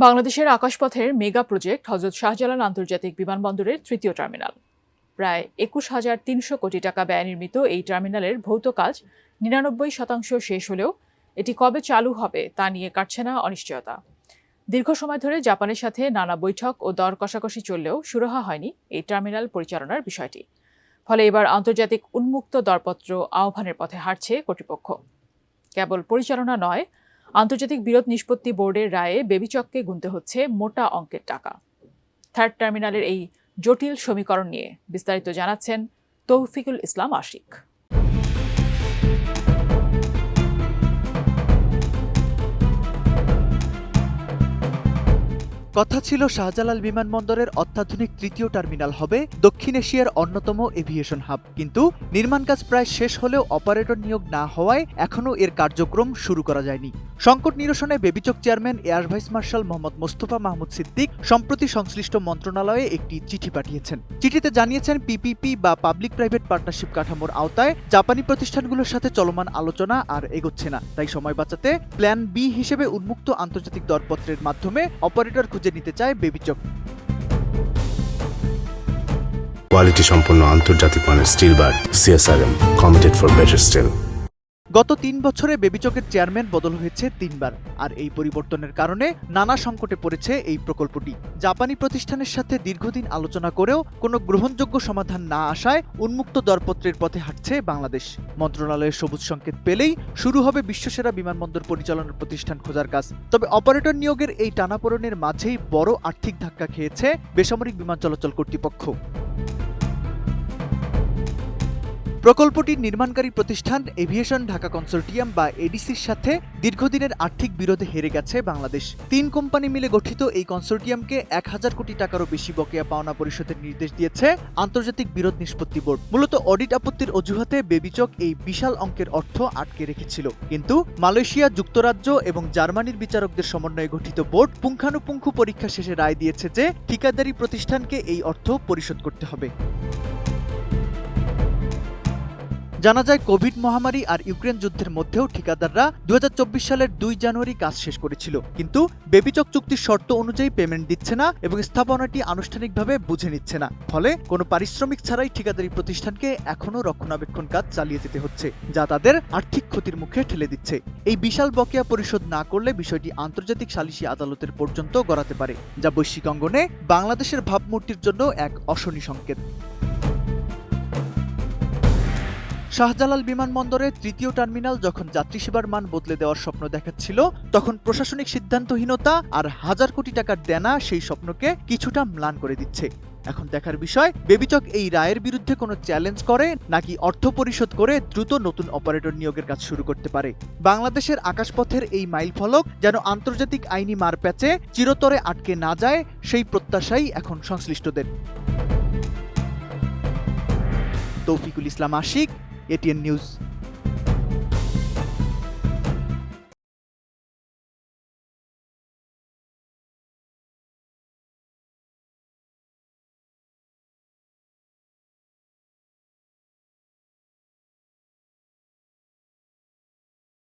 বাংলাদেশের আকাশপথের mega project Hazrat Shahjalal আন্তর্জাতিক বিমানবন্দরের তৃতীয় টার্মিনাল। প্রায় ২১,৩০০ কোটি টাকা ব্যয়ে নির্মিত এই টার্মিনালের ভৌত কাজ ৯৯% শেষ হলেও এটি কবে চালু হবে তা নিয়ে কাটছে না অনিশ্চয়তা। দীর্ঘ সময় ধরে জাপানের সাথে নানা বৈঠক ও দর কষাকষি চললেও সুরাহা হয়নি এই টার্মিনাল পরিচালনার বিষয়টি। ফলে এবার আন্তর্জাতিক উন্মুক্ত দরপত্র আহ্বানের পথে হাঁটছে কর্তৃপক্ষ। কেবল পরিচালনা নয়, আন্তর্জাতিক বিরোধ নিষ্পত্তি বোর্ডের রায়ে বেবিচককে গুনতে হচ্ছে মোটা অঙ্কের টাকা। থার্ড টার্মিনালের এই জটিল সমীকরণ নিয়ে বিস্তারিত জানাচ্ছেন তৌফিকুল ইসলাম আশিক। কথা ছিল শাহজালাল বিমানবন্দরের অত্যাধুনিক তৃতীয় টার্মিনাল হবে দক্ষিণ এশিয়ার অন্যতম এভিয়েশন হাব, কিন্তু নির্মাণ কাজ প্রায় শেষ হলেও অপারেটর নিয়োগ না হওয়ায় এখনও এর কার্যক্রম শুরু করা যায়নি। সংকট নিরসনে বেবিচক chairman air vice marshal Mohammad Mostafa Mahmud Siddique সম্প্রতি সংশ্লিষ্ট মন্ত্রণালয়ে একটি চিঠি পাঠিয়েছেন। চিঠিতে জানিয়েছেন পিপিপি বা পাবলিক প্রাইভেট পার্টনারশিপ কাঠামোর আওতায় জাপানি প্রতিষ্ঠানগুলোর সাথে চলমান আলোচনা আর এগোচ্ছে না, তাই সময় বাঁচাতে প্ল্যান বি হিসেবে উন্মুক্ত আন্তর্জাতিক দরপত্রের মাধ্যমে অপারেটর খুঁজে নিতে চায় বেবিচক। কোয়ালিটি সম্পন্ন আন্তর্জাতিক মানের still bar CSRM, committed for better still. গত ৩ বছরে বেবিচকের চেয়ারম্যান বদল হয়েছে ৩ বার, আর এই পরিবর্তনের কারণে নানা সংকটে পড়েছে এই প্রকল্পটি। জাপানি প্রতিষ্ঠানের সাথে দীর্ঘদিন আলোচনা করেও কোনো গ্রহণযোগ্য সমাধান না আসায় উন্মুক্ত দরপত্রের পথে হাঁটছে বাংলাদেশ। মন্ত্রণালয়ের সবুজ সংকেত পেলেই শুরু হবে বিশ্বসেরা বিমানবন্দর পরিচালনার প্রতিষ্ঠান খোঁজার কাজ। তবে অপারেটর নিয়োগের এই টানাপোড়েনের মাঝেই বড় আর্থিক ধাক্কা খেয়েছে বেসামরিক বিমান চলাচল কর্তৃপক্ষ। প্রকল্পটির নির্মাণকারী প্রতিষ্ঠান এভিয়েশন ঢাকা কনসোর্টিয়াম বা এডিসির সাথে দীর্ঘদিনের আর্থিক বিরোধে হেরে গেছে বাংলাদেশ। ৩ কোম্পানি মিলে গঠিত এই কনসোর্টিয়ামকে ১,০০০ কোটি টাকারও বেশি বকেয়া পাওনা পরিশোধের নির্দেশ দিয়েছে আন্তর্জাতিক বিরোধ নিষ্পত্তি বোর্ড। মূলত অডিট আপত্তির অজুহাতে বেবিচক এই বিশাল অঙ্কের অর্থ আটকে রেখেছিল, কিন্তু মালয়েশিয়া, যুক্তরাজ্য এবং জার্মানির বিচারকদের সমন্বয়ে গঠিত বোর্ড পুঙ্খানুপুঙ্খ পরীক্ষা শেষে রায় দিয়েছে যে ঠিকাদারি প্রতিষ্ঠানকে এই অর্থ পরিশোধ করতে হবে। জানা যায়, কোভিড মহামারী আর ইউক্রেন যুদ্ধের মধ্যেও ঠিকাদাররা ২০২৪ সালের ২ জানুয়ারি কাজ শেষ করেছিল, কিন্তু বেবিচক চুক্তির শর্ত অনুযায়ী পেমেন্ট দিচ্ছে না এবং স্থাপনাটি আনুষ্ঠানিকভাবে বুঝে নিচ্ছে না। ফলে কোনো পারিশ্রমিক ছাড়াই ঠিকাদারি প্রতিষ্ঠানকে এখনও রক্ষণাবেক্ষণ কাজ চালিয়ে যেতে হচ্ছে, যা তাদের আর্থিক ক্ষতির মুখে ঠেলে দিচ্ছে। এই বিশাল বকেয়া পরিশোধ না করলে বিষয়টি আন্তর্জাতিক সালিসি আদালতের পর্যন্ত গড়াতে পারে, যা বৈশ্বিক অঙ্গনে বাংলাদেশের ভাবমূর্তির জন্য এক অশনি সংকেত। শাহজালাল বিমানবন্দরের তৃতীয় টার্মিনাল যখন যাত্রী সেবার মান বদলে দেওয়ার স্বপ্ন দেখাচ্ছিল, তখন প্রশাসনিক সিদ্ধান্তহীনতা আর হাজার কোটি টাকার দেনা সেই স্বপ্নকে কিছুটা ম্লান করে দিচ্ছে। এখন দেখার বিষয়, বেবিচক এই রায়ের বিরুদ্ধে কোনো চ্যালেঞ্জ করে নাকি অর্থ পরিশোধ করে দ্রুত নতুন অপারেটর নিয়োগের কাজ শুরু করতে পারে। বাংলাদেশের আকাশপথের এই মাইলফলক যেন আন্তর্জাতিক আইনি মারপ্যাচে চিরতরে আটকে না যায়, সেই প্রত্যাশাই এখন সংশ্লিষ্টদের। তৌফিকুল ইসলাম আশিক, ATN নিউজ।